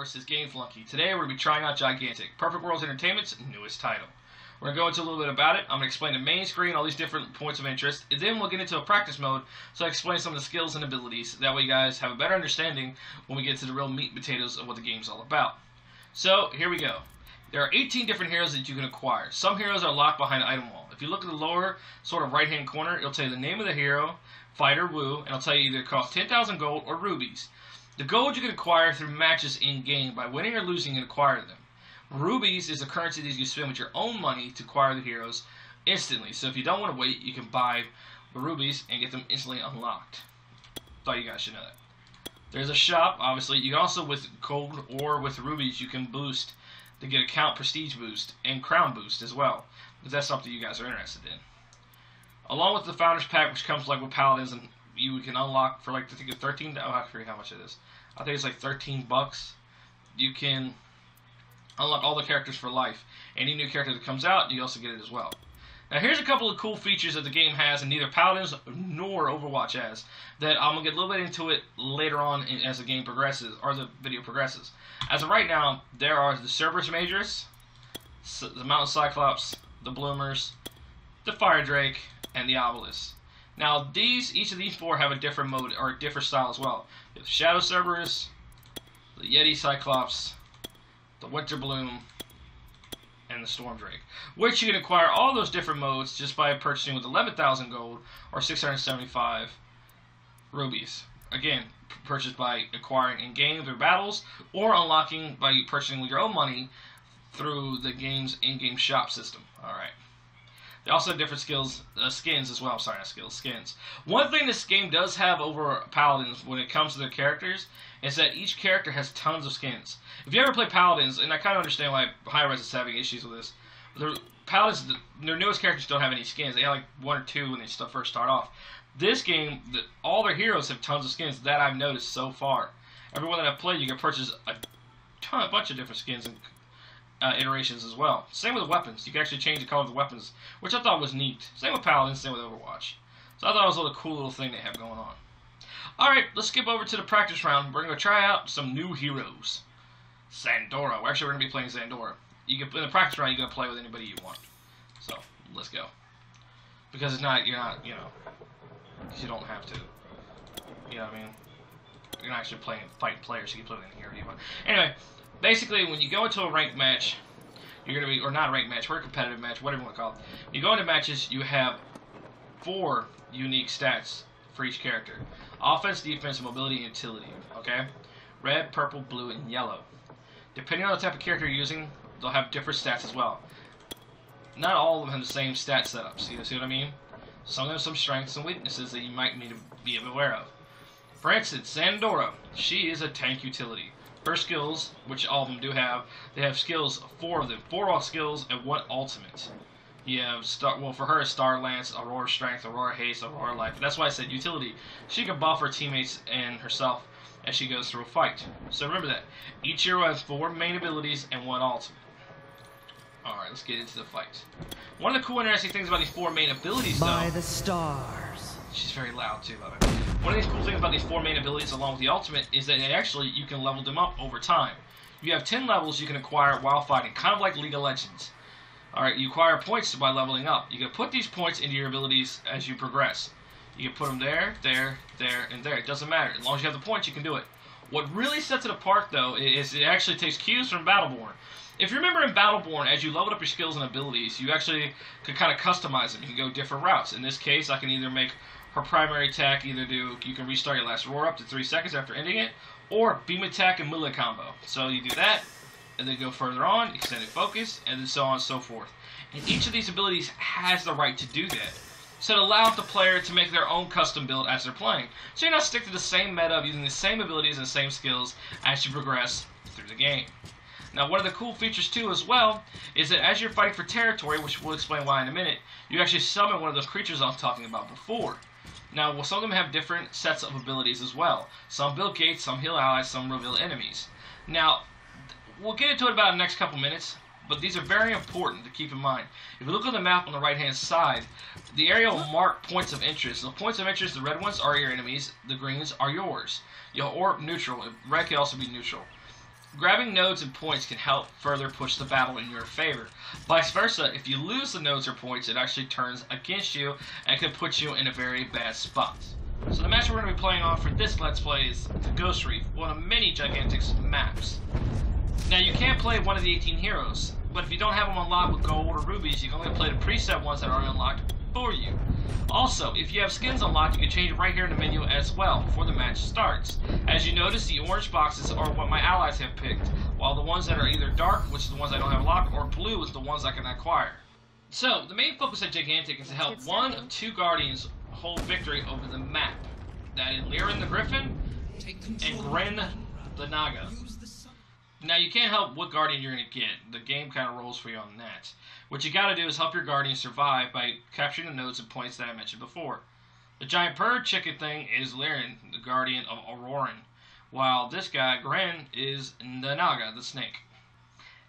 course, is Game Flunkie. Today we're going to be trying out Gigantic, Perfect World Entertainment's newest title. We're going to go into a little bit about it. I'm going to explain the main screen, all these different points of interest, and then we'll get into a practice mode, so I explain some of the skills and abilities. That way you guys have a better understanding when we get to the real meat and potatoes of what the game's all about. So, here we go. There are 18 different heroes that you can acquire. Some heroes are locked behind an item wall. If you look at the lower sort of right-hand corner, it'll tell you the name of the hero, fight or woo, and it'll tell you either it costs 10,000 gold or rubies. The gold you can acquire through matches in-game by winning or losing and acquire them. Rubies is a currency that you spend with your own money to acquire the heroes instantly. So if you don't want to wait, you can buy the rubies and get them instantly unlocked. Thought you guys should know that. There's a shop, obviously. You can also, with gold or with rubies, you can boost to get account prestige boost and crown boost as well, if that's something you guys are interested in. Along with the Founders Pack, which comes like with Paladins, and you can unlock for like, I think it's 13. Oh, I forget how much it is. I think it's like 13 bucks. You can unlock all the characters for life. Any new character that comes out, you also get it as well. Now, here's a couple of cool features that the game has, and neither Paladins nor Overwatch has, that I'm going to get a little bit into it later on as the game progresses, or the video progresses. As of right now, there are the Cerberus Majors, the Mountain Cyclops, the Bloomers, the Fire Drake, and the Obelisk. Now, each of these four have a different mode, or a different style as well. You have the Shadow Cerberus, the YETI Cyclops, the Winter Bloom, and the Storm Drake, which you can acquire all those different modes just by purchasing with 11,000 gold or 675 rubies. Again, purchased by acquiring in-game through battles, or unlocking by purchasing with your own money through the game's in-game shop system. Alright. They also have different skins as well. Sorry, not skills, skins. One thing this game does have over Paladins when it comes to their characters is that each character has tons of skins. If you ever play Paladins, and I kind of understand why High-Res is having issues with this, Paladins, their newest characters don't have any skins. They have like one or two when they first start off. This game, all their heroes have tons of skins that I've noticed so far. Everyone that I've played, you can purchase a bunch of different skins and iterations as well. Same with the weapons. You can actually change the color of the weapons, which I thought was neat. Same with Paladins, same with Overwatch. So I thought it was a little cool little thing they have going on. Alright, let's skip over to the practice round. We're going to try out some new heroes. Zandora. We're going to be playing Zandora. In the practice round, you're going to play with anybody you want. So, let's go. Because you're not, because you don't have to. You know what I mean? You're not actually fighting players, so you can play with any hero you want. Anyway, basically, when you go into a ranked match, you're going to be, or not a ranked match, or a competitive match, whatever you want to call it. You go into matches, you have 4 unique stats for each character. Offense, defense, mobility, and utility. Okay? Red, purple, blue, and yellow. Depending on the type of character you're using, they'll have different stats as well. Not all of them have the same stat setups. You see what I mean? Some of them have some strengths and weaknesses that you might need to be aware of. For instance, Zandora. She is a tank utility. Her skills, which all of them do have, they have skills, 4 of them. 4 all skills and 1 ultimate. You have, for her, Star Lance, Aurora Strength, Aurora Haste, Aurora Life. That's why I said utility. She can buff her teammates and herself as she goes through a fight. So remember that. Each hero has 4 main abilities and 1 ultimate. Alright, let's get into the fight. One of the cool, interesting things about these 4 main abilities, though... By the stars. She's very loud, too, by the way. One of these cool things about these 4 main abilities, along with the ultimate, is that you can level them up over time. You have 10 levels you can acquire while fighting, kind of like League of Legends. Alright, you acquire points by leveling up. You can put these points into your abilities as you progress. You can put them there, there, there, and there. It doesn't matter. As long as you have the points, you can do it. What really sets it apart, though, is it actually takes cues from Battleborn. If you remember in Battleborn, as you leveled up your skills and abilities, you actually could kind of customize them. You can go different routes. In this case, I can either make her primary attack, you can restart your last roar up to 3 seconds after ending it, or beam attack and melee combo. So you do that, and then go further on, extended focus, and then so on and so forth. And each of these abilities has the right to do that. So it allows the player to make their own custom build as they're playing. So you're not stuck to the same meta of using the same abilities and same skills as you progress through the game. Now, one of the cool features, too, as well, is that as you're fighting for territory, which we'll explain why in a minute, you actually summon one of those creatures I was talking about before. Now, some of them have different sets of abilities as well. Some build gates, some heal allies, some reveal enemies. Now, we'll get into it about in the next couple minutes, but these are very important to keep in mind. If you look on the map on the right-hand side, the area will mark points of interest. The points of interest, the red ones are your enemies, the greens are yours. Or neutral. Red can also be neutral. Grabbing nodes and points can help further push the battle in your favor. Vice versa, if you lose the nodes or points, it actually turns against you and can put you in a very bad spot. So the match we're going to be playing on for this Let's Play is the Ghost Reef, one of many Gigantic's maps. Now you can't play one of the 18 heroes, but if you don't have them unlocked with gold or rubies, you can only play the preset ones that are unlocked for you. Also, if you have skins unlocked, you can change it right here in the menu as well before the match starts. As you notice, the orange boxes are what my allies have picked, while the ones that are either dark, which is the ones I don't have locked, or blue is the ones I can acquire. So, the main focus of Gigantic is to help one of two Guardians hold victory over the map. That is Larien The Gryphon and Grenn The Naga. Now, you can't help what Guardian you're going to get. The game kind of rolls for you on that. What you got to do is help your Guardian survive by capturing the nodes and points that I mentioned before. The giant bird chicken thing is Larien, the Guardian of Auroran, while this guy, Grenn, is the Naga, the snake.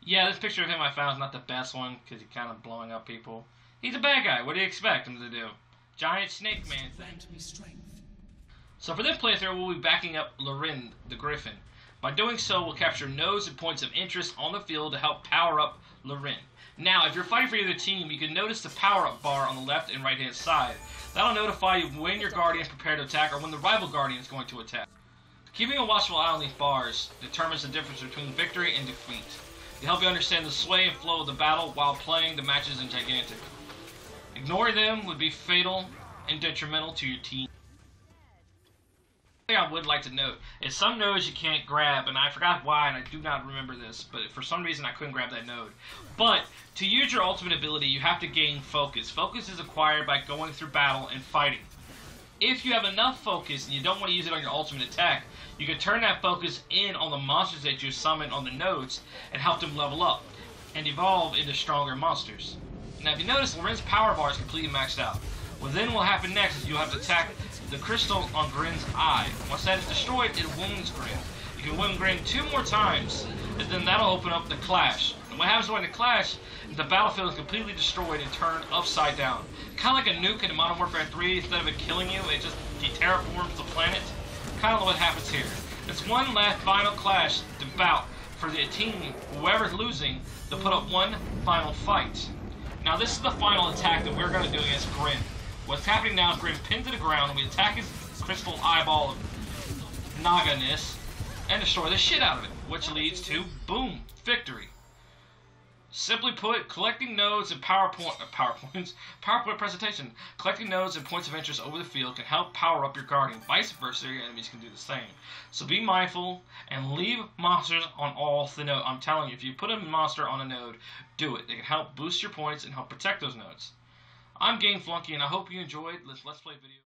Yeah, this picture of him I found is not the best one because he's kind of blowing up people. He's a bad guy. What do you expect him to do? Giant snake man thing. So for this playthrough, we'll be backing up Larien The Gryphon. By doing so, we'll capture nodes and points of interest on the field to help power up Larien. Now, if you're fighting for either team, you can notice the power-up bar on the left and right-hand side. That'll notify you when your Guardian is prepared to attack or when the rival Guardian is going to attack. Keeping a watchful eye on these bars determines the difference between victory and defeat. To help you understand the sway and flow of the battle while playing the matches in Gigantic. Ignoring them would be fatal and detrimental to your team. I would like to note is some nodes you can't grab, and I forgot why, and I do not remember this, but for some reason I couldn't grab that node. But to use your ultimate ability, you have to gain focus. Focus is acquired by going through battle and fighting. If you have enough focus and you don't want to use it on your ultimate attack, you can turn that focus in on the monsters that you summon on the nodes and help them level up and evolve into stronger monsters. Now if you notice, Larien's power bar is completely maxed out. What then will happen next is you'll have to attack the crystal on Grenn's eye. Once that is destroyed, it wounds Grenn. You can wound Grenn 2 more times, and then that'll open up the clash. And what happens when the clash is the battlefield is completely destroyed and turned upside down. Kind of like a nuke in Modern Warfare 3, instead of it killing you, it just terraforms the planet. Kind of what happens here. It's one last final clash, the bout, for the team, whoever's losing, to put up one final fight. Now this is the final attack that we're going to do against Grenn. What's happening now is Grenn pinned to the ground, and we attack his crystal eyeball of Naga-ness and destroy the shit out of it, which leads to, boom, victory. Simply put, collecting nodes and PowerPoint presentation. Collecting nodes and points of interest over the field can help power up your Guardian. Vice versa, your enemies can do the same. So be mindful and leave monsters on all the nodes. I'm telling you, if you put a monster on a node, do it. It can help boost your points and help protect those nodes. I'm Flunkie, and I hope you enjoyed this Let's Play video.